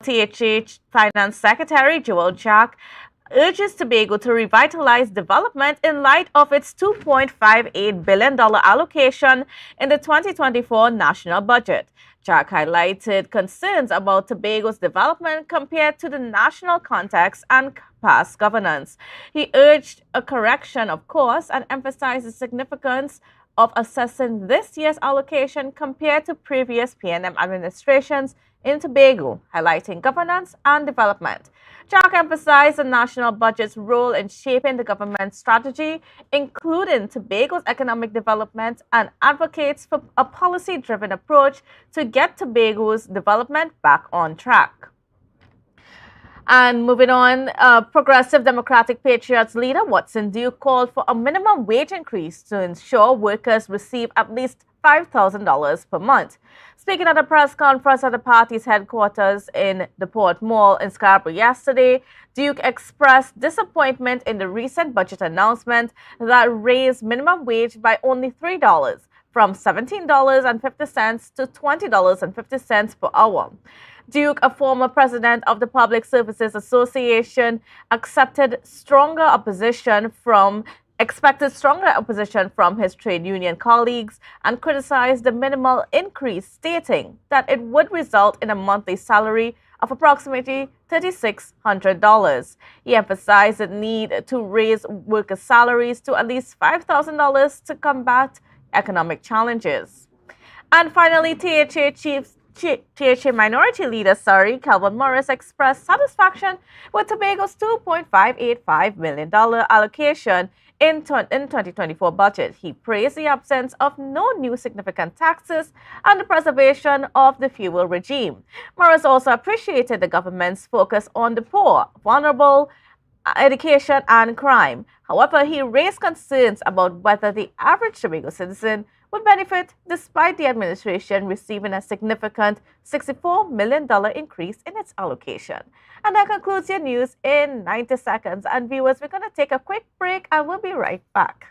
THH Finance Secretary Joel Jack urges Tobago to revitalize development in light of its $2.58 billion allocation in the 2024 national budget. Jack highlighted concerns about Tobago's development compared to the national context and past governance. He urged a correction of course and emphasized the significance of assessing this year's allocation compared to previous PNM administrations in Tobago, highlighting governance and development. Jack emphasized the national budget's role in shaping the government's strategy, including Tobago's economic development, and advocates for a policy-driven approach to get Tobago's development back on track. And moving on, Progressive Democratic Patriots leader Watson Duke called for a minimum wage increase to ensure workers receive at least $5,000 per month. Speaking at a press conference at the party's headquarters in the Port Mall in Scarborough yesterday, Duke expressed disappointment in the recent budget announcement that raised minimum wage by only $3, from $17.50 to $20.50 per hour. Duke, a former president of the Public Services Association, expected stronger opposition from his trade union colleagues and criticized the minimal increase, stating that it would result in a monthly salary of approximately $3,600. He emphasized the need to raise workers' salaries to at least $5,000 to combat economic challenges. And finally, THA Minority Leader, Calvin Morris, expressed satisfaction with Tobago's $2.585 million allocation in 2024 budget. He praised the absence of no new significant taxes and the preservation of the fuel regime. Morris also appreciated the government's focus on the poor, vulnerable, education, and crime. However, he raised concerns about whether the average Tobago citizen would benefit despite the administration receiving a significant $64 million increase in its allocation. And that concludes your news in 90 seconds. And viewers, we're going to take a quick break and we'll be right back.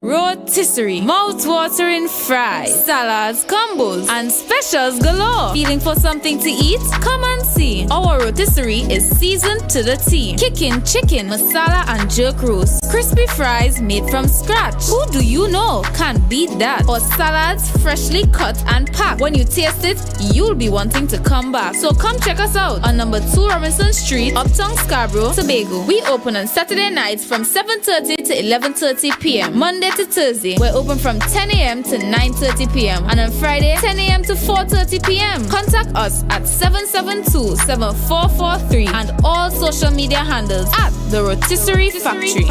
Rotisserie, mouth-watering fries, salads, combos, and specials galore. Feeling for something to eat? Come and see. Our rotisserie is seasoned to the T. Kicking chicken, masala, and jerk roast. Crispy fries made from scratch. Who do you know can't beat that? Or salads freshly cut and packed. When you taste it, you'll be wanting to come back. So come check us out on number 2 Robinson Street, Uptown Scarborough, Tobago. We open on Saturday nights from 7:30 to 11:30 p.m. Monday to Thursday, we're open from 10 a.m. to 9:30 p.m. and on Friday, 10 a.m. to 4:30 p.m. Contact us at 772-7443 and all social media handles at the Rotisserie Factory.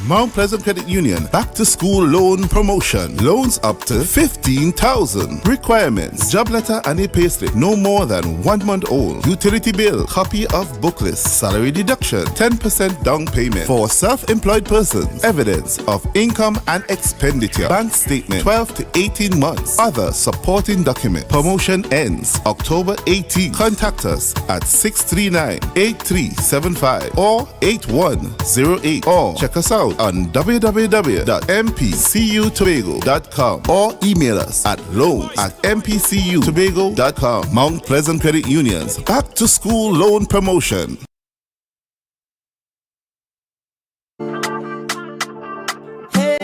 Mount Pleasant Credit Union Back to School Loan Promotion. Loans up to $15,000. Requirements: job letter and a payslip no more than 1 month old. Utility bill, copy of book list, salary deduction, 10% down payment. For self-employed persons, evidence of income and expenditure, bank statement, 12 to 18 months. Other supporting document. Promotion ends October 18. Contact us at 639-8375 or 8108 or check us out on www.mpcutobago.com or email us at loan@mpcutobago.com. Mount Pleasant Credit Union's Back to School Loan Promotion. Hey.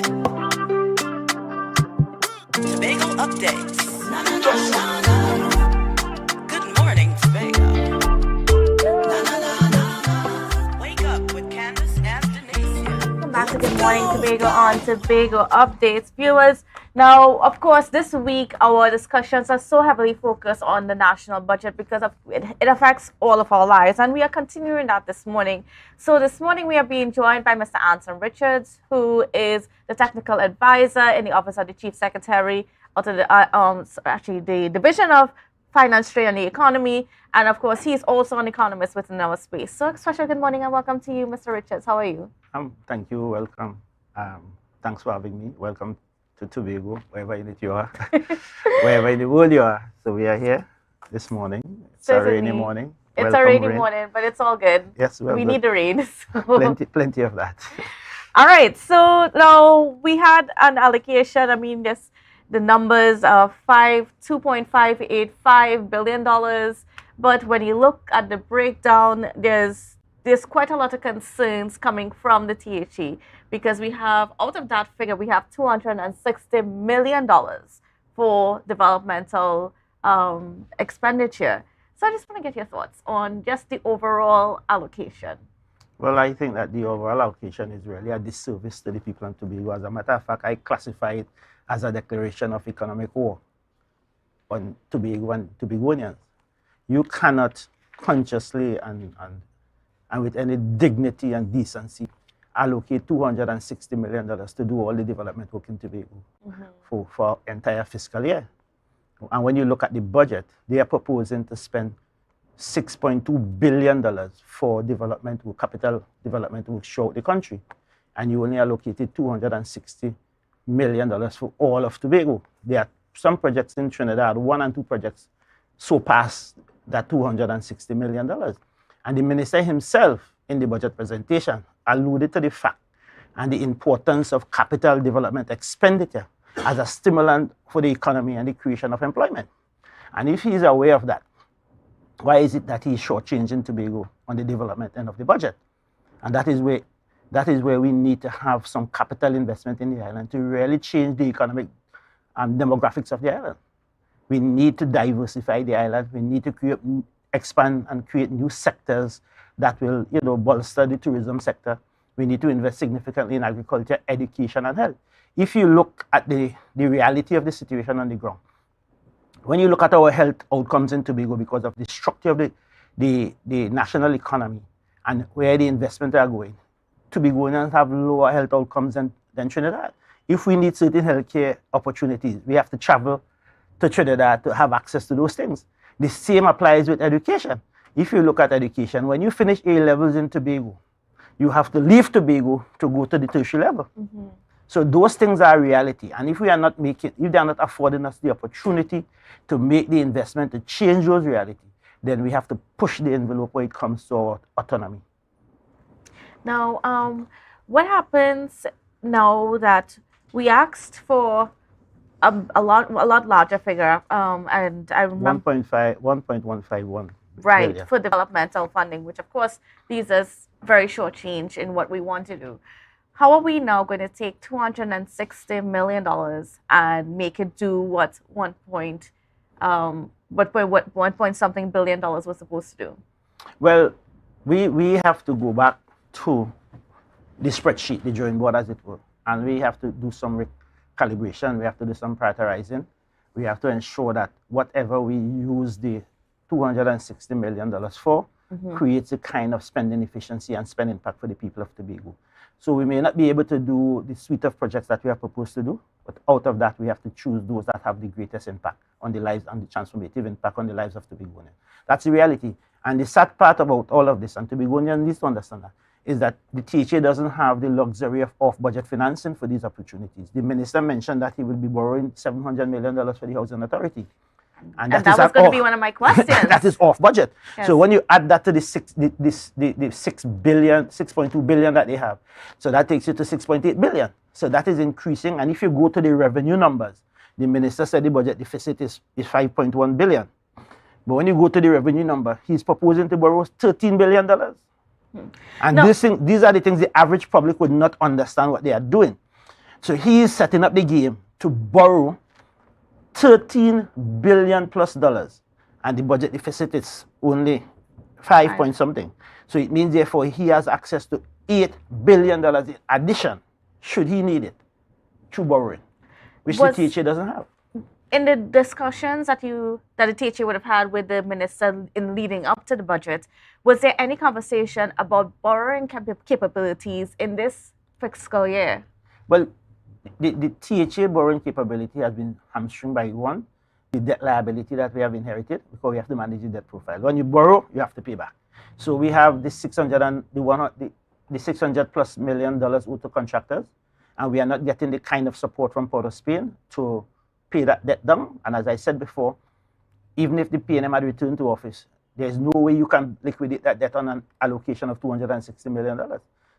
Tobago updates. Good morning, Tobago. Wake up with Candace and Denise. Back to Good Morning Tobago on Tobago Updates. Viewers, Now, of course, this week our discussions are so heavily focused on the national budget because it affects all of our lives, and we are continuing that this morning. So, this morning we are being joined by Mr. Anson Richards, who is the technical advisor in the Office of the Chief Secretary of the Division of Finance, Trade, and the Economy, and of course, he is also an economist within our space. So, special good morning and welcome to you, Mr. Richards. How are you? Thank you. Welcome. Thanks for having me. Welcome to Tobago, wherever you are, wherever in the world you are. So we are here this morning. It's a rainy morning. It's a rainy morning, but it's all good. Yes, we need the rain. So. Plenty of that. All right. So now we had an allocation. I mean, the numbers of $2.585 billion. But when you look at the breakdown, there's quite a lot of concerns coming from the THE because we have, out of that figure, we have $260 million for developmental expenditure. So I just want to get your thoughts on just the overall allocation. Well, I think that the overall allocation is really a disservice to the people in Tobago. As a matter of fact, I classify it as a declaration of economic war on Tobago and Tobagonians. You cannot consciously and with any dignity and decency allocate $260 million to do all the development work in Tobago for entire fiscal year. And when you look at the budget, they are proposing to spend $6.2 billion for development work, capital development work throughout the country. And you only allocated $260 million for all of Tobago. There are some projects in Trinidad, 1 and 2 projects, surpass that $260 million. And the minister himself, in the budget presentation, alluded to the fact and the importance of capital development expenditure as a stimulant for the economy and the creation of employment. And if he is aware of that, why is it that he is shortchanging Tobago on the development end of the budget? And that is where we need to have some capital investment in the island to really change the economic and demographics of the island. We need to diversify the island. We need to expand and create new sectors that will, bolster the tourism sector. We need to invest significantly in agriculture, education, and health. If you look at the reality of the situation on the ground, when you look at our health outcomes in Tobago because of the structure of the national economy and where the investments are going, Tobagonians have lower health outcomes than Trinidad. If we need certain healthcare opportunities, we have to travel to Trinidad to have access to those things. The same applies with education. If you look at education, when you finish A levels in Tobago, you have to leave Tobago to go to the tertiary level. So those things are reality. And if they are not affording us the opportunity to make the investment to change those reality, then we have to push the envelope when it comes to our autonomy. Now, what happens now that we asked for a lot larger figure, and I remember 1.151 right billion. For developmental funding, which of course these is very short change in what we want to do. How are we now going to take $260 million and make it do what one point something billion dollars was supposed to do? Well, we have to go back to the spreadsheet, the drawing board as it were, and we have to do some calibration. We have to do some prioritizing. We have to ensure that whatever we use the $260 million for creates a kind of spending efficiency and spend impact for the people of Tobago. So we may not be able to do the suite of projects that we are proposed to do, but out of that, we have to choose those that have the greatest impact on the lives and the transformative impact on the lives of Tobagonians. That's the reality. And the sad part about all of this, and Tobagonians need to understand that, is that the THA doesn't have the luxury of off-budget financing for these opportunities. The minister mentioned that he will be borrowing $700 million for the Housing Authority. And that was going to be one of my questions. That is off budget. Yes. So when you add that to the $6.2 billion that they have, so that takes you to $6.8 billion. So that is increasing. And if you go to the revenue numbers, the minister said the budget deficit is $5.1 billion. But when you go to the revenue number, he's proposing to borrow $13 billion. And these are the things the average public would not understand what they are doing. So he is setting up the game to borrow $13 billion plus, and the budget deficit is only 5 point something. So it means, therefore, he has access to $8 billion in addition, should he need it, through borrowing. which Was- the THA doesn't have. In the discussions that the THA would have had with the minister in leading up to the budget, was there any conversation about borrowing capabilities in this fiscal year? Well, the THA borrowing capability has been hamstringed by one, the debt liability that we have inherited, because we have to manage the debt profile. When you borrow, you have to pay back. So we have the $600 plus million owed to contractors, and we are not getting the kind of support from Port of Spain to pay that debt down. And as I said before, even if the PNM had returned to office, there's no way you can liquidate that debt on an allocation of $260 million.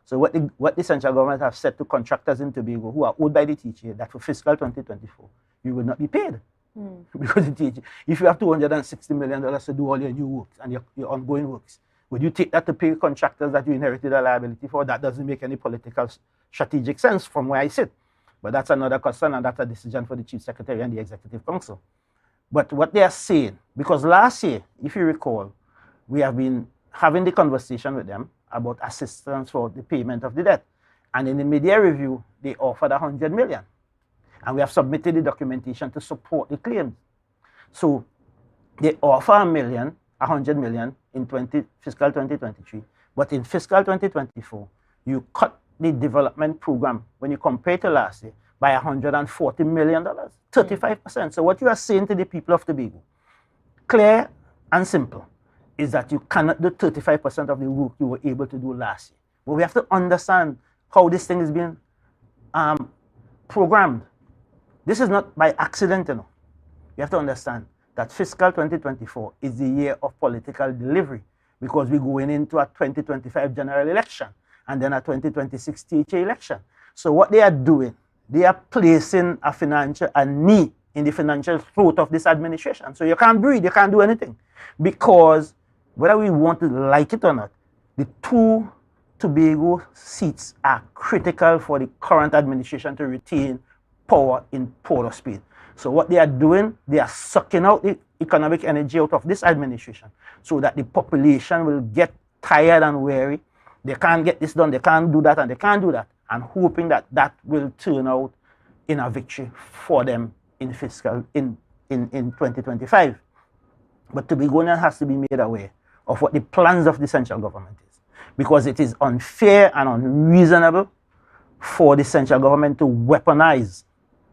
So what the central government have said to contractors in Tobago who are owed by the THA, that for fiscal 2024, you will not be paid. Because the THA, if you have $260 million to do all your new works and your ongoing works, would you take that to pay contractors that you inherited a liability for? That doesn't make any political strategic sense from where I sit. But that's another concern, and that's a decision for the Chief Secretary and the Executive Council. But what they are saying, because last year, if you recall, we have been having the conversation with them about assistance for the payment of the debt. And in the media review, they offered $100 million. And we have submitted the documentation to support the claims. So they offer $100 million in fiscal 2023. But in fiscal 2024, you cut the development program, when you compare to last year, by $140 million, 35%. So what you are saying to the people of Tobago, clear and simple, is that you cannot do 35% of the work you were able to do last year. But we have to understand how this thing is being programmed. This is not by accident, you know. You have to understand that fiscal 2024 is the year of political delivery, because we're going into a 2025 general election and then a 2026 THA election. So what they are doing, they are placing a knee in the financial throat of this administration. So you can't breathe, you can't do anything. Because whether we want to like it or not, the two Tobago seats are critical for the current administration to retain power in Port of Spain. So what they are doing, they are sucking out the economic energy out of this administration so that the population will get tired and weary. They can't get this done, they can't do that, and they can't do that. And hoping that that will turn out in a victory for them in 2025. But Tobagonian has to be made aware of what the plans of the central government is, because it is unfair and unreasonable for the central government to weaponize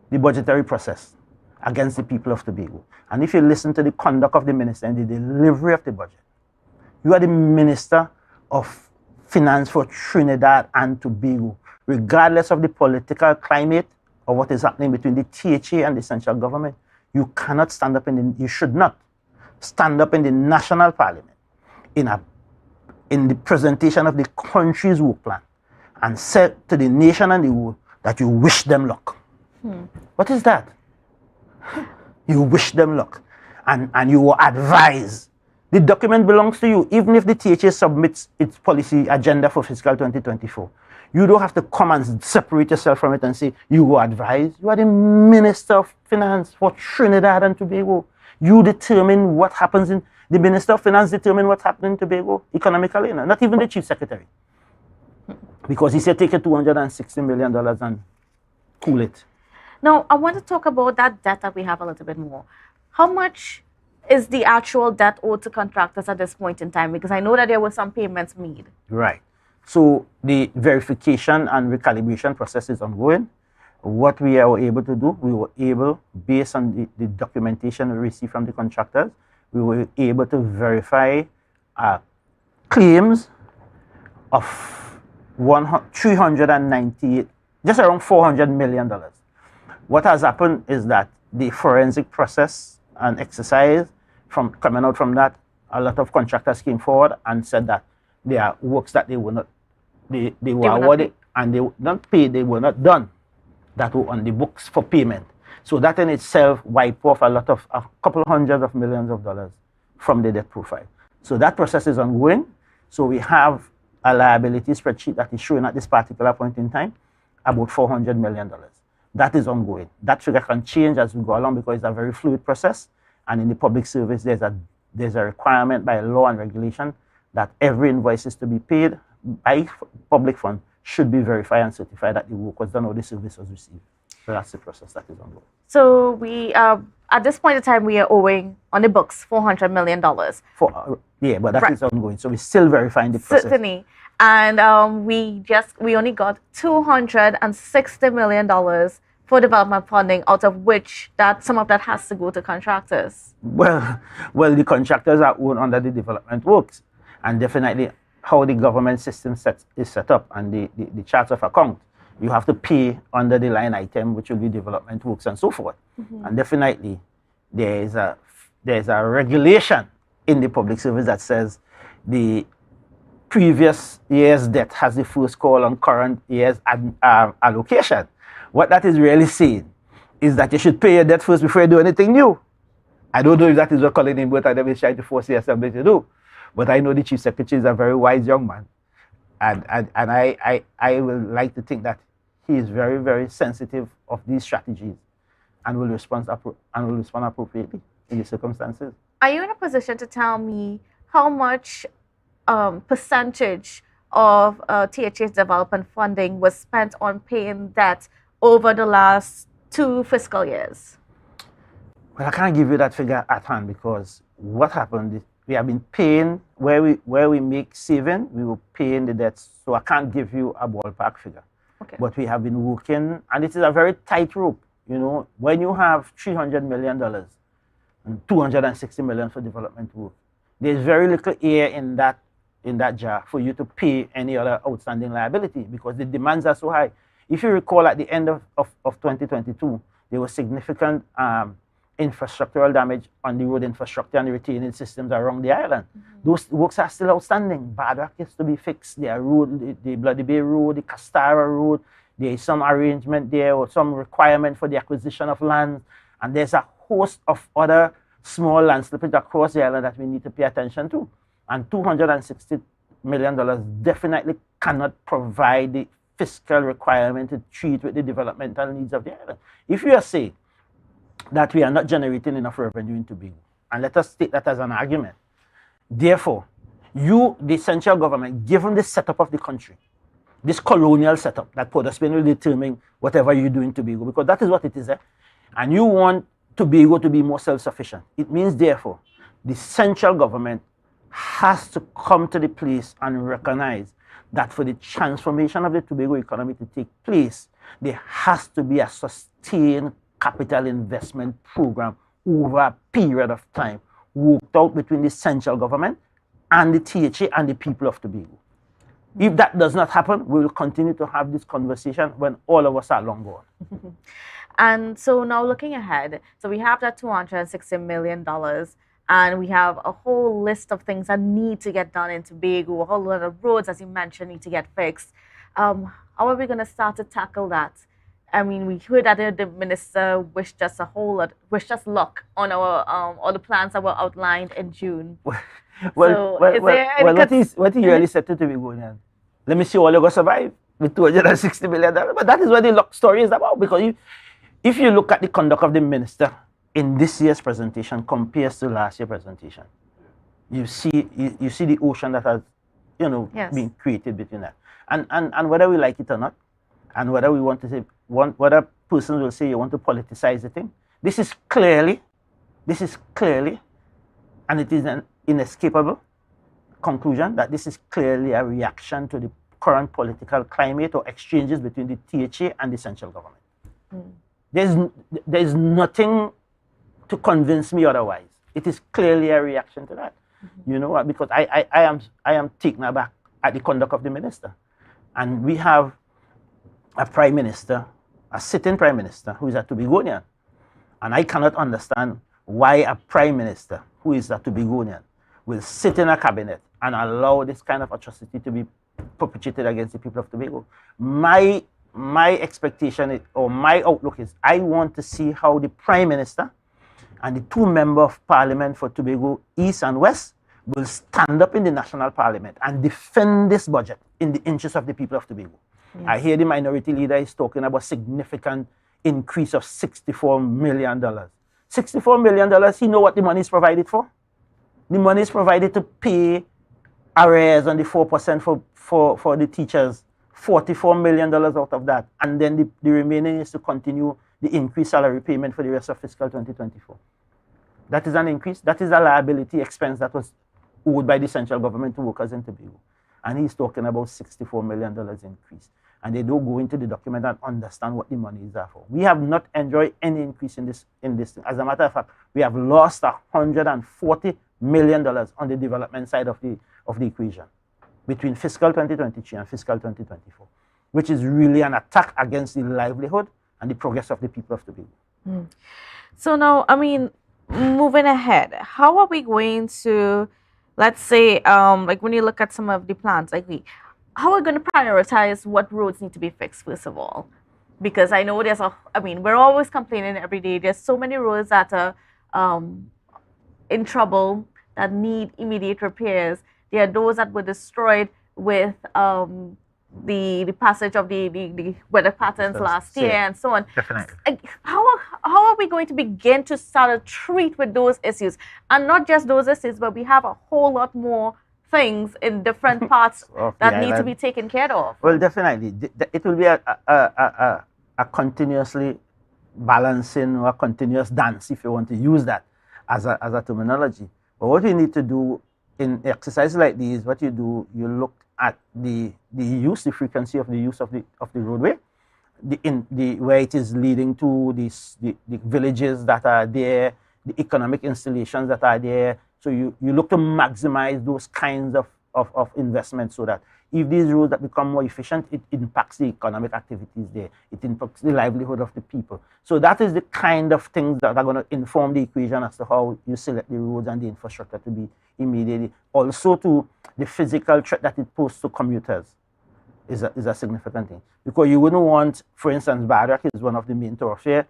the budgetary process against the people of Tobago. And if you listen to the conduct of the minister and the delivery of the budget, you are the Minister of Finance for Trinidad and Tobago, regardless of the political climate or what is happening between the THA and the central government. You cannot stand up you should not stand up in the national parliament in the presentation of the country's work plan and say to the nation and the world that you wish them luck. What is that? You wish them luck. And you will advise. The document belongs to you, even if the THA submits its policy agenda for fiscal 2024. You don't have to come and separate yourself from it and say, you will advise. You are the Minister of Finance for Trinidad and Tobago. You determine what happens the Minister of Finance determine what's happening in Tobago economically, not even the Chief Secretary. Because he said take your $260 million and cool it. Now, I want to talk about that debt that we have a little bit more. How much is the actual debt owed to contractors at this point in time? Because I know that there were some payments made. Right. So the verification and recalibration process is ongoing. What we are able to do, we were able, based on the documentation we received from the contractors, we were able to verify claims of 398, just around $400 million. What has happened is that the forensic process and exercise coming out from that, a lot of contractors came forward and said that there are works that they were not, they were awarded and they were not paid, they were not done, that were on the books for payment. So that in itself wiped off a couple hundreds of millions of dollars from the debt profile. So that process is ongoing. So we have a liability spreadsheet that is showing at this particular point in time about $400 million. That is ongoing. That figure can change as we go along because it's a very fluid process. And in the public service, there's a requirement by law and regulation that every invoice is to be paid by public fund should be verified and certified that the work was done or the service was received. So that's the process that is ongoing. So we, at this point in time, we are owing on the books $400 million. Yeah, but that Right. is ongoing. So we're still verifying the process. Certainly. And we only got $260 million for development funding, out of which some of that has to go to contractors. Well, the contractors are owned under the development works, and definitely how the government system is set up and the charts of account, you have to pay under the line item, which will be development works and so forth. And definitely there's a regulation in the public service that says the previous year's debt has the first call on current year's allocation. What that is really saying is that you should pay your debt first before you do anything new. I don't know if that is what Colin Imbert and them is trying to force the assembly to do, but I know the chief secretary is a very wise young man, and I will like to think that he is very, very sensitive of these strategies and will respond appropriately in the circumstances. Are you in a position to tell me how much percentage of THA's development funding was spent on paying debt over the last 2 fiscal years? Well, I can't give you that figure at hand, because what happened is we have been paying where we make saving, we were paying the debts. So I can't give you a ballpark figure. Okay. But we have been working, and it is a very tight rope. You know, when you have $300 million and $260 million for development work, there's very little air in that jar for you to pay any other outstanding liability, because the demands are so high. If you recall, at the end of 2022, there was significant infrastructural damage on the road infrastructure and the retaining systems around the island. Those works are still outstanding. Badrak is to be fixed. Their road, the Bloody Bay Road, the Castara Road, there is some arrangement there or some requirement for the acquisition of land. And there's a host of other small land slippage across the island that we need to pay attention to. And $260 million definitely cannot provide the fiscal requirement to treat with the developmental needs of the island. If you are saying that we are not generating enough revenue in Tobago, and let us take that as an argument, therefore, you, the central government, given the setup of the country, this colonial setup that Port of Spain will determine whatever you do in Tobago, because that is what it is, and you want Tobago to be more self-sufficient. It means, therefore, the central government has to come to the place and recognize that for the transformation of the Tobago economy to take place, there has to be a sustained capital investment program over a period of time, worked out between the central government and the THA and the people of Tobago. If that does not happen, we will continue to have this conversation when all of us are long gone. And so now looking ahead, so we have that $260 million, and we have a whole list of things that need to get done in Tobago. A whole lot of roads, as you mentioned, need to get fixed. How are we going to start to tackle that? I mean, we heard that the minister wished us luck on our all the plans that were outlined in June. What he really said to Tobago, let me see all you're going to survive with $260 million. But that is what the luck story is about, because if you look at the conduct of the minister in this year's presentation compares to last year's presentation, you see the ocean that has, Yes. been created between that. And whether we like it or not, and whether we want to say, whether persons will say you want to politicize the thing, this is clearly, and it is an inescapable conclusion that this is clearly a reaction to the current political climate or exchanges between the THA and the central government. There's nothing to convince me otherwise. It is clearly a reaction to that. Because I am taken aback at the conduct of the minister. And we have a prime minister, a sitting prime minister, who is a Tobagonian. And I cannot understand why a prime minister who is a Tobagonian will sit in a cabinet and allow this kind of atrocity to be perpetrated against the people of Tobago. My expectation is, or my outlook is, I want to see how the prime minister and the 2 members of parliament for Tobago East and West will stand up in the national parliament and defend this budget in the interest of the people of Tobago. Yes. I hear the minority leader is talking about significant increase of $64 million. $64 million, you know what the money is provided for? The money is provided to pay arrears on the 4% for the teachers $44 million out of that. And then the remaining is to continue the increased salary payment for the rest of fiscal 2024. That is an increase. That is a liability expense that was owed by the central government to workers in Tobago. And he's talking about $64 million increase. And they don't go into the document and understand what the money is there for. We have not enjoyed any increase in this thing. As a matter of fact, we have lost $140 million on the development side of the equation between fiscal 2023 and fiscal 2024, which is really an attack against the livelihood and the progress of the people of Tobago. So now, I mean, moving ahead, how are we going to, let's say, like when you look at some of the plans, how are we going to prioritize what roads need to be fixed, first of all? Because I know we're always complaining every day. There's so many roads that are in trouble, that need immediate repairs. There are those that were destroyed with the passage of the weather patterns last year and so on. Definitely. How are we going to begin to start to treat with those issues? And not just those issues, but we have a whole lot more things in different parts that need to be taken care of. Well, definitely. It will be a continuously balancing or a continuous dance, if you want to use that as a terminology. But what we need to do in exercises like these, what you do, you look at the frequency of the use of the roadway, where it is leading to the villages that are there, the economic installations that are there. So you look to maximize those kinds of investments so that if these roads that become more efficient, it impacts the economic activities there. It impacts the livelihood of the people. So that is the kind of things that are going to inform the equation as to how you select the roads and the infrastructure to be immediately. Also to the physical threat that it poses to commuters is a significant thing. Because you wouldn't want, for instance, Barrack is one of the main thoroughfares.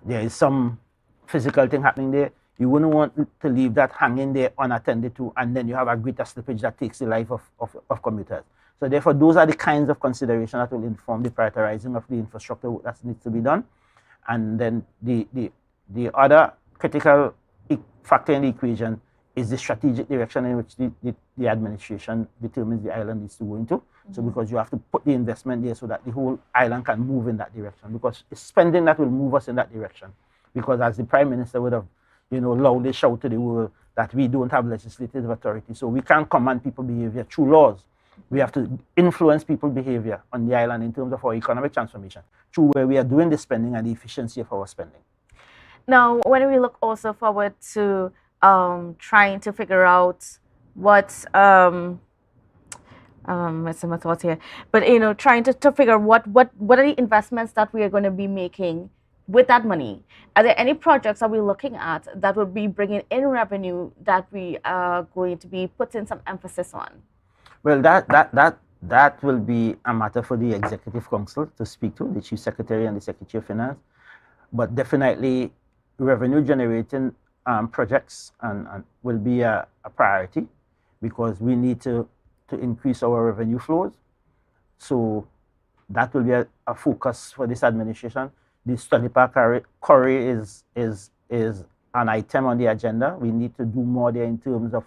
There is some physical thing happening there. You wouldn't want to leave that hanging there unattended to, and then you have a greater slippage that takes the life of commuters. So therefore, those are the kinds of considerations that will inform the prioritizing of the infrastructure that needs to be done. And then the other critical factor in the equation is the strategic direction in which the administration determines the island needs to go into. So because you have to put the investment there so that the whole island can move in that direction, because it's spending that will move us in that direction. Because as the Prime Minister would have loudly shout to the world that we don't have legislative authority. So we can't command people behavior through laws. We have to influence people's behavior on the island in terms of our economic transformation through where we are doing the spending and the efficiency of our spending. Now, when we look also forward to trying to figure out what's my thoughts here, but trying to figure what are the investments that we are going to be making with that money. Are there any projects that we're looking at that will be bringing in revenue that we are going to be putting some emphasis on? Well, that will be a matter for the Executive Council to speak to, the Chief Secretary and the Secretary of Finance. But definitely revenue generating projects and will be a priority, because we need to increase our revenue flows. So that will be a focus for this administration. The Study Park Quarry is an item on the agenda. We need to do more there in terms of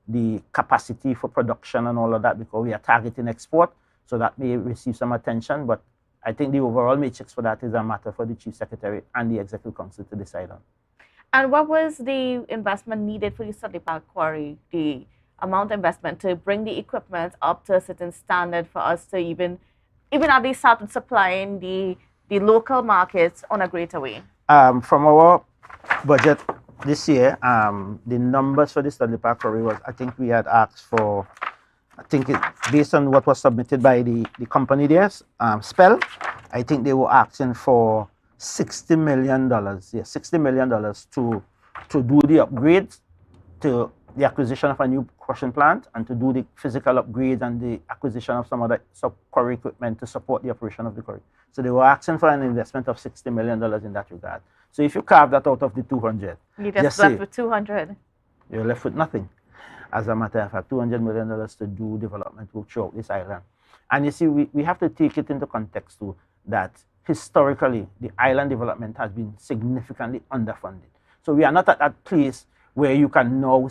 the capacity for production and all of that, because we are targeting export. So that may receive some attention. But I think the overall matrix for that is a matter for the Chief Secretary and the Executive Council to decide on. And what was the investment needed for the Study Park Quarry, the amount of investment to bring the equipment up to a certain standard for us to even at least start supplying the local markets on a greater way? From our budget this year, the numbers for the Study Park Quarry was, I think we had asked for, based on what was submitted by the company there, Spell, I think they were asking for $60 million, $60 million to do the upgrades, to the acquisition of a new crushing plant, and to do the physical upgrades and the acquisition of some other quarry equipment to support the operation of the quarry. So they were asking for an investment of $60 million in that regard. So if you carve that out of the 200, you just left with 200. You're left with nothing. As a matter of fact, $200 million to do development work throughout this island. And you see, we have to take it into context too, that historically, the island development has been significantly underfunded. So we are not at that place where you can now.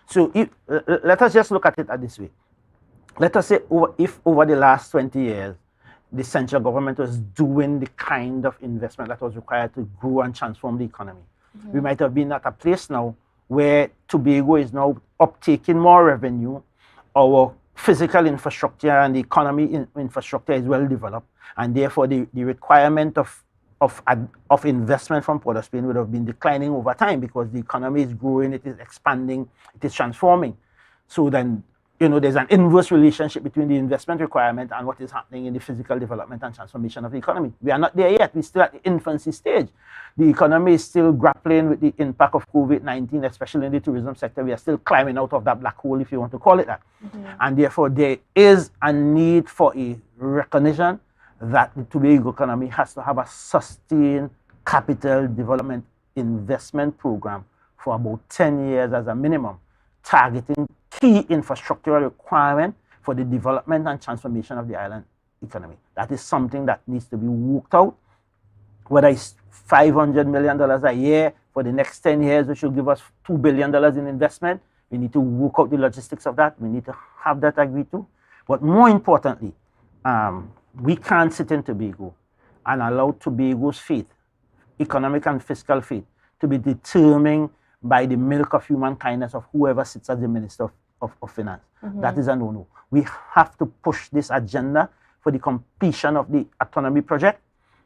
So let us just look at it this way. Let us say if over the last 20 years, the central government was doing the kind of investment that was required to grow and transform the economy. We might have been at a place now where Tobago is now uptaking more revenue. Our physical infrastructure and the economy infrastructure is well developed, and therefore the requirement of investment from Port of Spain would have been declining over time because the economy is growing, it is expanding, it is transforming. So then, there's an inverse relationship between the investment requirement and what is happening in the physical development and transformation of the economy. We are not there yet. We're still at the infancy stage. The economy is still grappling with the impact of COVID-19, especially in the tourism sector. We are still climbing out of that black hole, if you want to call it that. And therefore, there is a need for a recognition that the Tobago economy has to have a sustained capital development investment program for about 10 years as a minimum, targeting key infrastructural requirement for the development and transformation of the island economy. That is something that needs to be worked out. Whether it's $500 million a year for the next 10 years, which will give us $2 billion in investment, we need to work out the logistics of that. We need to have that agreed to. But more importantly, we can't sit in Tobago and allow Tobago's fate, economic and fiscal fate, to be determined by the milk of human kindness of whoever sits as the Minister of Finance. That is a no-no. We have to push this agenda for the completion of the autonomy project,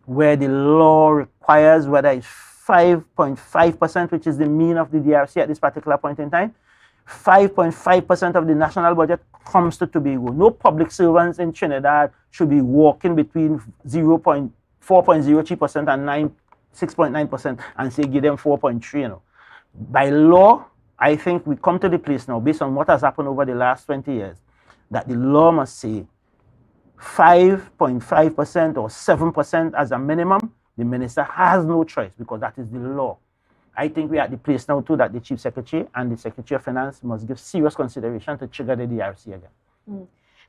where the law requires, whether it's 5.5%, which is the mean of the DRC at this particular point in time, 5.5% of the national budget comes to Tobago. No public servants in Trinidad should be walking between 4.03% and 6.9% and say give them 4.3, By law, I think we come to the place now, based on what has happened over the last 20 years, that the law must say 5.5% or 7% as a minimum. The minister has no choice because that is the law. I think we are at the place now too that the Chief Secretary and the Secretary of Finance must give serious consideration to trigger the DRC again.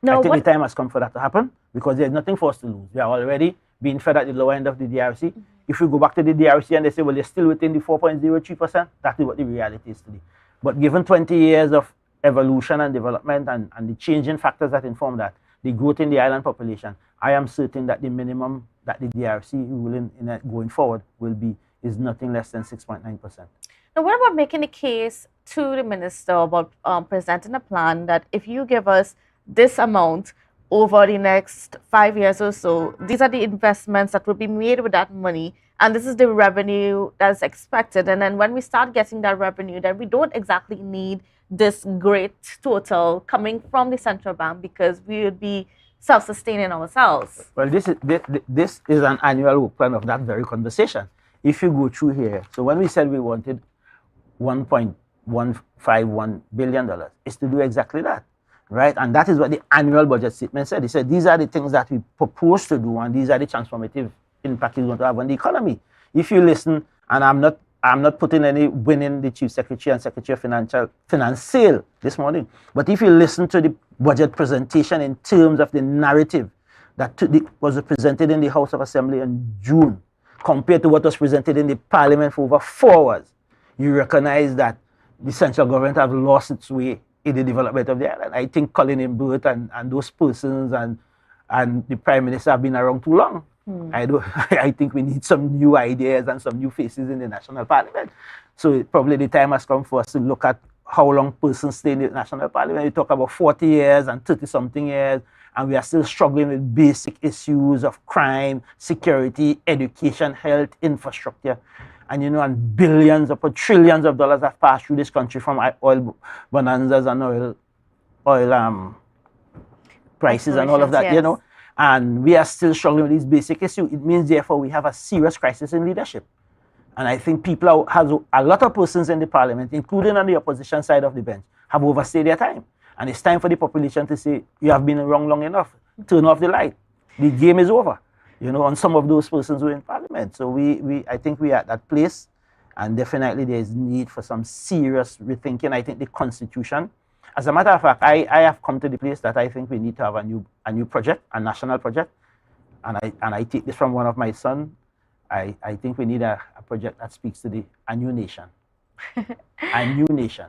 I think the time has come for that to happen because there's nothing for us to lose. We are already being fed at the lower end of the DRC. If we go back to the DRC and they say, well, they're still within the 4.03%, that is what the reality is today. But given 20 years of evolution and development and the changing factors that inform that, the growth in the island population, I am certain that the minimum that the DRC will going forward is nothing less than 6.9%. Now, what about making a case to the minister about presenting a plan that if you give us this amount over the next 5 years or so, these are the investments that will be made with that money, and this is the revenue that's expected. And then when we start getting that revenue, then we don't exactly need this great total coming from the central bank because we would be self-sustaining ourselves. Well, this is an annual work plan of that very conversation. If you go through here, so when we said we wanted $1.151 billion, it's to do exactly that, right? And that is what the annual budget statement said. It said these are the things that we propose to do, and these are the transformative impact it's going to have on the economy. If you listen, and I'm not putting any winning the Chief Secretary and Secretary of Finance sale this morning, but if you listen to the budget presentation in terms of the narrative that was presented in the House of Assembly in June, compared to what was presented in the Parliament for over 4 hours, you recognize that the central government have lost its way in the development of the island. I think Colin Imbert and those persons and the Prime Minister have been around too long. I think we need some new ideas and some new faces in the National Parliament. So probably the time has come for us to look at how long persons stay in the National Parliament. We talk about 40 years and 30-something years, and we are still struggling with basic issues of crime, security, education, health, infrastructure. And and billions or trillions of dollars have passed through this country from oil bonanzas and oil prices and all of that, yes. And we are still struggling with these basic issues. It means, therefore, we have a serious crisis in leadership. And I think a lot of persons in the Parliament, including on the opposition side of the bench, have overstayed their time. And it's time for the population to say, you have been wrong long enough. Turn off the light. The game is over. On some of those persons who are in Parliament. So I think we are at that place. And definitely there is need for some serious rethinking. I think the Constitution, as a matter of fact, I have come to the place that I think we need to have a new project, a national project. And I take this from one of my sons. I think we need a project that speaks to a new nation. A new nation.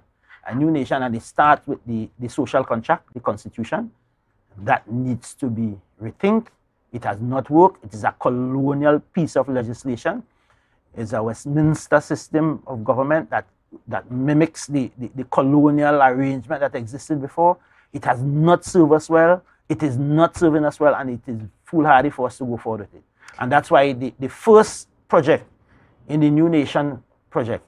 A new nation, and it starts with the social contract, the Constitution. That needs to be rethinked. It has not worked. It is a colonial piece of legislation. It's a Westminster system of government that mimics the colonial arrangement that existed before. It has not served us well. It is not serving us well, and it is foolhardy for us to go forward with it. And that's why the first project in the New Nation project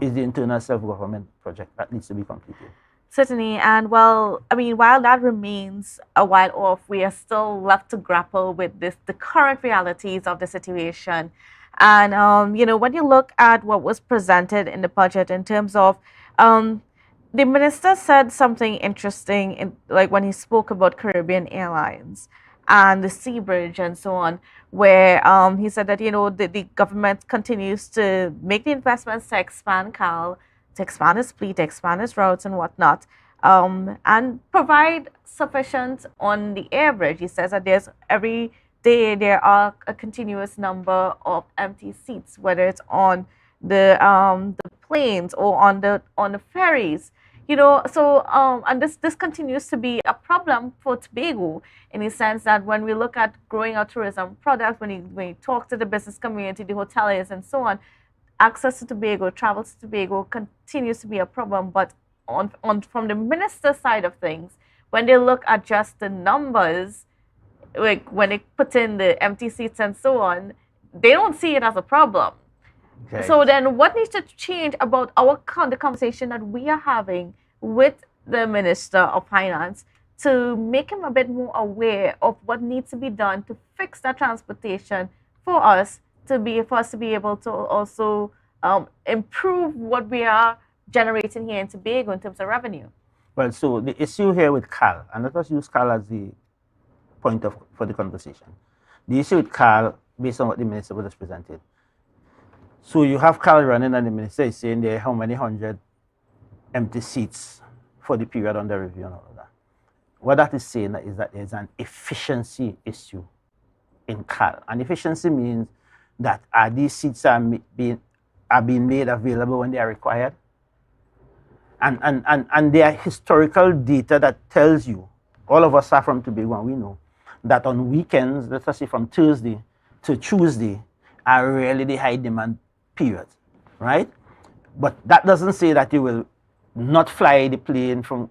is the internal self-government project that needs to be completed. Certainly, and well, I mean, while that remains a while off, we are still left to grapple with the current realities of the situation. And you know, when you look at what was presented in the budget in terms of, the minister said something interesting, like when he spoke about Caribbean Airlines and the Sea Bridge and so on, where he said that, you know, the government continues to make the investments to expand CAL, to expand its fleet, to expand its routes and whatnot, and provide sufficient on the air bridge. He says that every day there are a continuous number of empty seats, whether it's on the planes or on the ferries. You know, so and this continues to be a problem for Tobago, in the sense that when we look at growing our tourism product, when you talk to the business community, the hoteliers and so on, access to Tobago, travel to Tobago continues to be a problem. But from the minister's side of things, when they look at just the numbers, like when they put in the empty seats and so on, they don't see it as a problem. Okay. So then what needs to change about the conversation that we are having with the Minister of Finance to make him a bit more aware of what needs to be done to fix that transportation for us to be able to also improve what we are generating here in Tobago in terms of revenue? Well, so the issue here with CAL, and let us use CAL as the point for the conversation. The issue with CAL, based on what the minister was presented. So you have CAL running, and the minister is saying there are how many hundred empty seats for the period under review and all of that. What that is saying is that there's an efficiency issue in CAL. And efficiency means that these seats are being made available when they are required. And there are historical data that tells you, all of us are from Tobago and we know, that on weekends, let us say from Thursday to Tuesday, are really the high demand periods, right? But that doesn't say that you will not fly the plane from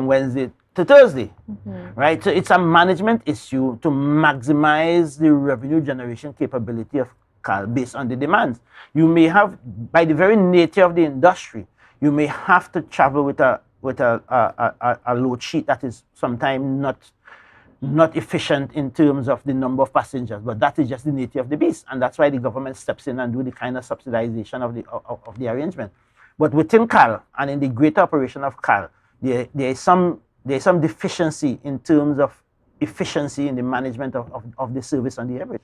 Wednesday to Thursday, right? So it's a management issue to maximize the revenue generation capability of CAL based on the demands. You may have, by the very nature of the industry, you may have to travel with a load sheet that is sometimes not efficient in terms of the number of passengers, but that is just the nature of the beast, and that's why the government steps in and do the kind of subsidization of the arrangement. But within CAL and in the greater operation of CAL, there is some deficiency in terms of efficiency in the management of the service on the average.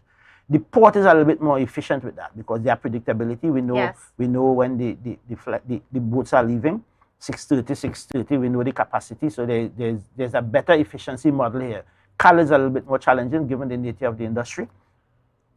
The port is a little bit more efficient with that because their predictability. We know when the boats are leaving. 6:30. We know the capacity, so there's a better efficiency model here. CAL is a little bit more challenging given the nature of the industry,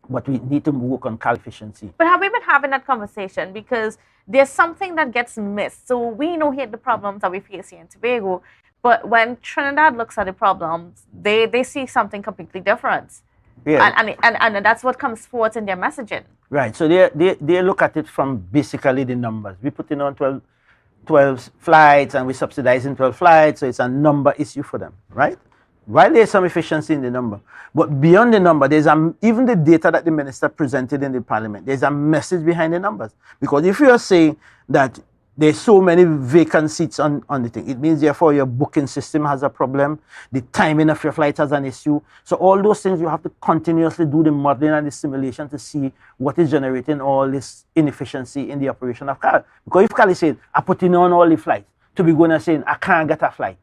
but we need to work on CAL efficiency. But have we been having that conversation? Because there's something that gets missed. So we know here the problems that we face here in Tobago, but when Trinidad looks at the problems, they see something completely different. Yeah. And that's what comes forth in their messaging. Right. So they look at it from basically the numbers. We put in on 12 flights and we're subsidizing 12 flights, so it's a number issue for them, right? While there's some efficiency in the number, but beyond the number, there's even the data that the minister presented in the parliament, there's a message behind the numbers. Because if you are saying that there's so many vacant seats on the thing, it means therefore your booking system has a problem, the timing of your flight has an issue. So all those things you have to continuously do the modeling and the simulation to see what is generating all this inefficiency in the operation of CAL. Because if CAL is saying, I put in on all the flights, to be going and saying, I can't get a flight,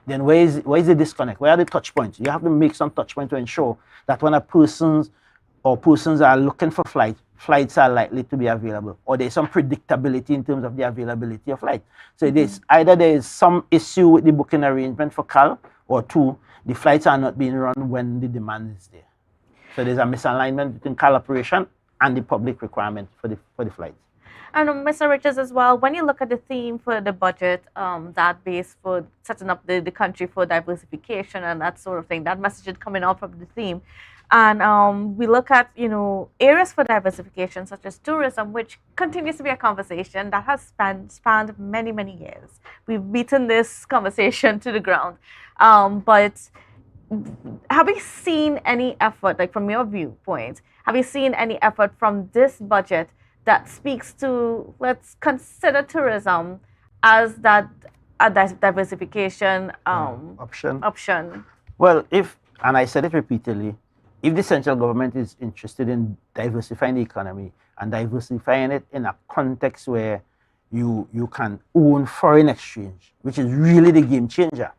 then where is the disconnect? Where are the touch points? You have to make some touch point to ensure that when persons are looking for flights are likely to be available, or there's some predictability in terms of the availability of flights. So it is either there is some issue with the booking arrangement for CAL, or two, the flights are not being run when the demand is there. So there's a misalignment between CAL operation and the public requirement for the flights. And Mr. Richards as well, when you look at the theme for the budget, that base for setting up the country for diversification and that sort of thing, that message is coming out from the theme. And we look at, areas for diversification such as tourism, which continues to be a conversation that has spanned many, many years. We've beaten this conversation to the ground. But have you seen any effort, like from your viewpoint, have you seen any effort from this budget that speaks to, let's consider tourism as that a diversification option? Well, and I said it repeatedly, if the central government is interested in diversifying the economy and diversifying it in a context where you can own foreign exchange, which is really the game changer.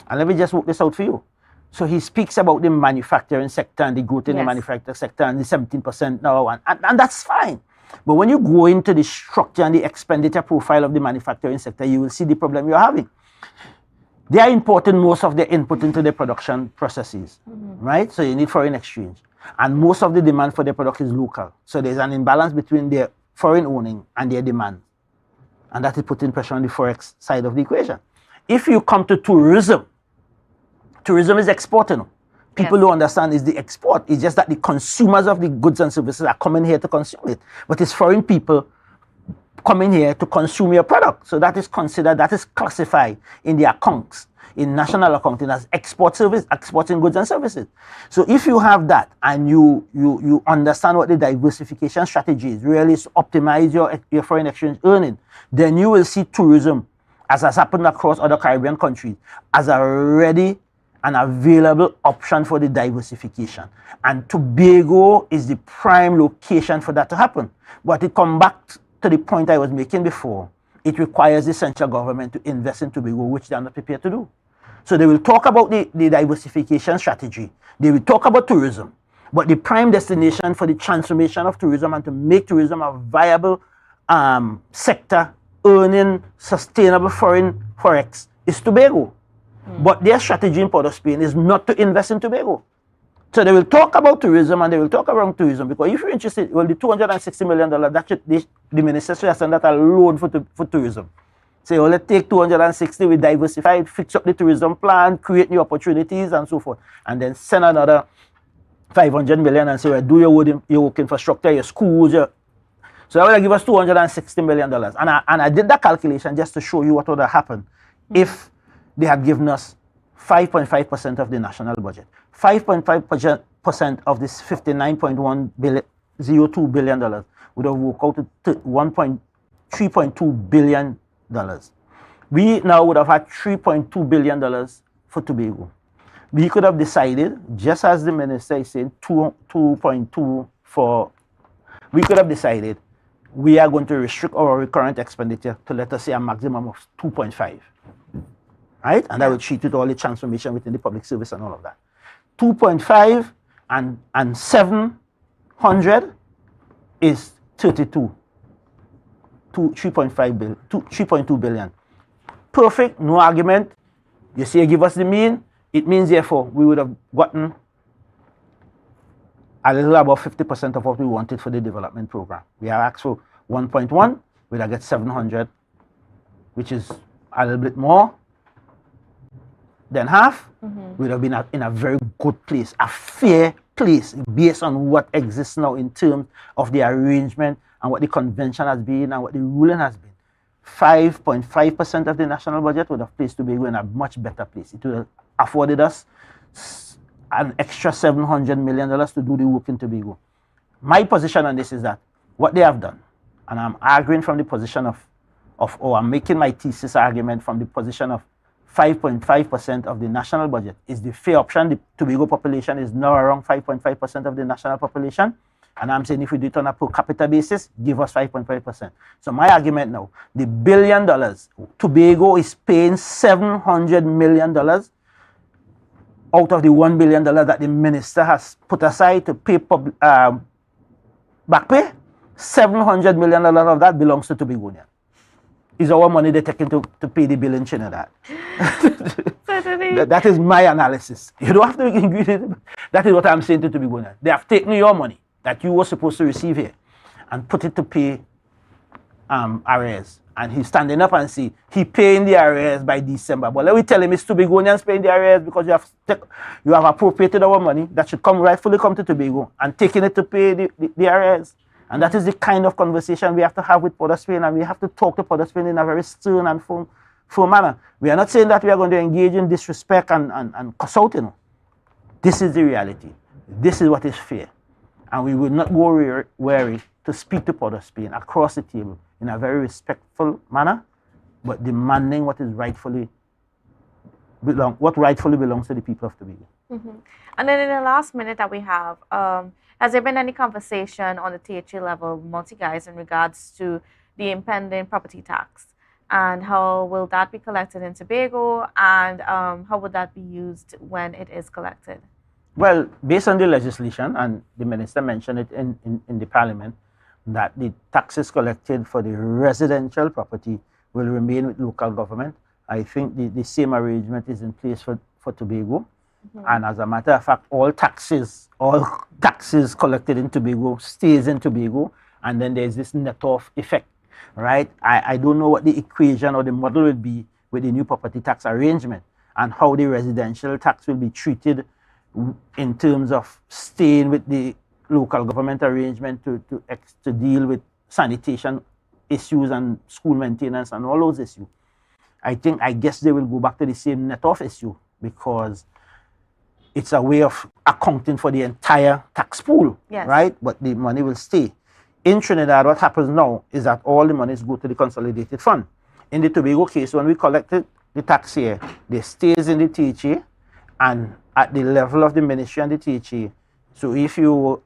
And let me just work this out for you. So he speaks about the manufacturing sector and the growth in the manufacturing sector and the 17% now, and that's fine. But when you go into the structure and the expenditure profile of the manufacturing sector, you will see the problem you're having. They are importing most of their input into their production processes, right? So you need foreign exchange. And most of the demand for their product is local. So there's an imbalance between their foreign owning and their demand. And that is putting pressure on the forex side of the equation. If you come to tourism, tourism is exporting. People don't understand is the export. It's just that the consumers of the goods and services are coming here to consume it. But it's foreign people coming here to consume your product. So that is classified in the accounts, in national accounting as exporting goods and services. So if you have that and you understand what the diversification strategy is, really is to optimize your foreign exchange earning, then you will see tourism, as has happened across other Caribbean countries, as a ready and available option for the diversification. And Tobago is the prime location for that to happen. But it comes back to the point I was making before. It requires the central government to invest in Tobago, which they are not prepared to do. So they will talk about the diversification strategy. They will talk about tourism. But the prime destination for the transformation of tourism and to make tourism a viable sector earning sustainable foreign forex is Tobago. But their strategy in Port of Spain is not to invest in Tobago. So they will talk about tourism and they will talk around tourism, because if you're interested, well, the $260 million, the minister should send that alone for tourism. Say, well, let's take 260, we diversify it, fix up the tourism plan, create new opportunities and so forth. And then send another 500 million and say, well, do your work infrastructure, your schools. So that will give us $260 million. And I did that calculation just to show you what would have happened if they had given us 5.5% of the national budget. 5.5% of this $59.102 billion would have worked out to $3.2 billion. We now would have had $3.2 billion for Tobago. We could have decided, just as the minister is saying, 2.2 for, we could have decided we are going to restrict our recurrent expenditure to, let us say, a maximum of 2.5. Right? And that will treat with all the transformation within the public service and all of that. 2.5 and 700 is 32. 3.2 billion. Perfect, no argument. You say give us the mean, it means therefore we would have gotten a little about 50% of what we wanted for the development program. We have asked for 1.1, we'd have get 700, which is a little bit more than half. We'd have been in a very good place, a fair place, based on what exists now in terms of the arrangement and what the convention has been and what the ruling has been. 5.5% of the national budget would have placed Tobago in a much better place. It would have afforded us an extra $700 million to do the work in Tobago. My position on this is that what they have done, and I'm arguing from the position or I'm making my thesis argument from the position of 5.5% of the national budget is the fair option. The Tobago population is now around 5.5% of the national population. And I'm saying if we do it on a per capita basis, give us 5.5%. So my argument now, the $1 billion, Tobago is paying $700 million out of the $1 billion that the minister has put aside to pay back pay. $700 million of that belongs to Tobagonian. Is our money they're taking to pay the bill in Trinidad. That is my analysis. You don't have to agree with it. That is what I'm saying to Tobagonian. They have taken your money that you were supposed to receive here and put it to pay arrears. And he's standing up and say he paying the arrears by December. But let me tell him it's Tobagonians paying the arrears because you have appropriated our money that should rightfully come to Tobago and taking it to pay the arrears. And that is the kind of conversation we have to have with Port of Spain, and we have to talk to Port of Spain in a very stern and firm manner. We are not saying that we are going to engage in disrespect and cuss out, you know. This is the reality. This is what is fair. And we will not go weary to speak to Port of Spain across the table in a very respectful manner, but demanding what rightfully belongs to the people of Tobago. Mm-hmm. And then in the last minute that we have, has there been any conversation on the THA level amongst you guys in regards to the impending property tax? And how will that be collected in Tobago? And how would that be used when it is collected? Well, based on the legislation, and the minister mentioned it in the parliament, that the taxes collected for the residential property will remain with local government. I think the same arrangement is in place for Tobago. Mm-hmm. And as a matter of fact, all taxes collected in Tobago stays in Tobago, and then there's this net off effect, right? I don't know what the equation or the model will be with the new property tax arrangement and how the residential tax will be treated in terms of staying with the local government arrangement to deal with sanitation issues and school maintenance and all those issues. I guess they will go back to the same net off issue because it's a way of accounting for the entire tax pool, yes, right? But the money will stay. In Trinidad, what happens now is that all the monies go to the consolidated fund. In the Tobago case, when we collected the tax here, they stays in the THA and at the level of the ministry and the THA. So if you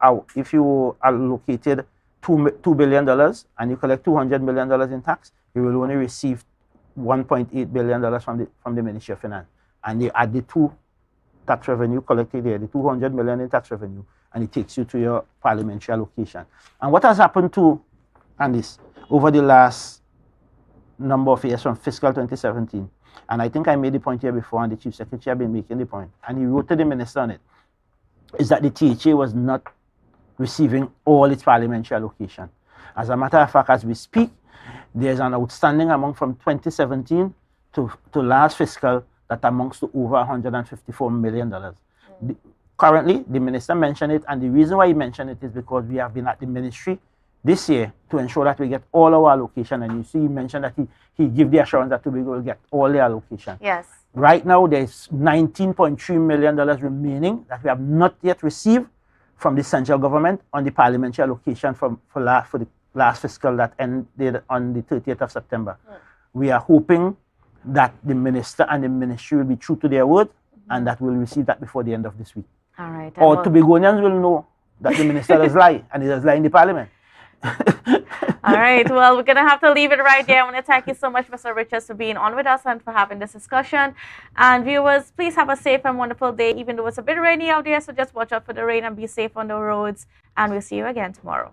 allocated $2 billion and you collect $200 million in tax, you will only receive $1.8 billion from the Ministry of Finance. And you add the two tax revenue collected there, the $200 million in tax revenue, and it takes you to your parliamentary allocation. And what has happened to Andis over the last number of years from fiscal 2017, and I think I made the point here before, and the Chief Secretary has been making the point, and he wrote to the Minister on it, is that the THA was not receiving all its parliamentary allocation. As a matter of fact, as we speak, there's an outstanding amount from 2017 to last fiscal that amounts to over $154 million. Currently, the minister mentioned it, and the reason why he mentioned it is because we have been at the ministry this year to ensure that we get all our allocation. And you see, he mentioned that he gave the assurance that Tobago will get all the allocation. Yes. Right now, there's $19.3 million remaining that we have not yet received from the central government on the parliamentary allocation for the last fiscal that ended on the 30th of September. We are hoping that the minister and the ministry will be true to their word, and that we'll receive that before the end of this week. All right. Or Tobagonians will know that the minister does lie, and he does lie in the parliament. All right. Well, we're going to have to leave it right there. I want to thank you so much, Mr. Richards, for being on with us and for having this discussion. And viewers, please have a safe and wonderful day, even though it's a bit rainy out there. So just watch out for the rain and be safe on the roads. And we'll see you again tomorrow.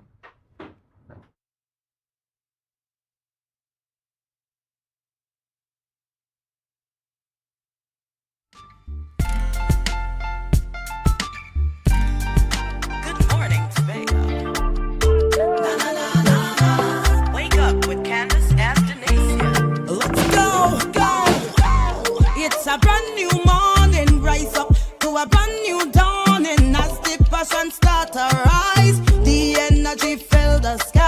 It's a brand new morning, rise up to a brand new dawning as the passion start to rise. The energy fill the sky.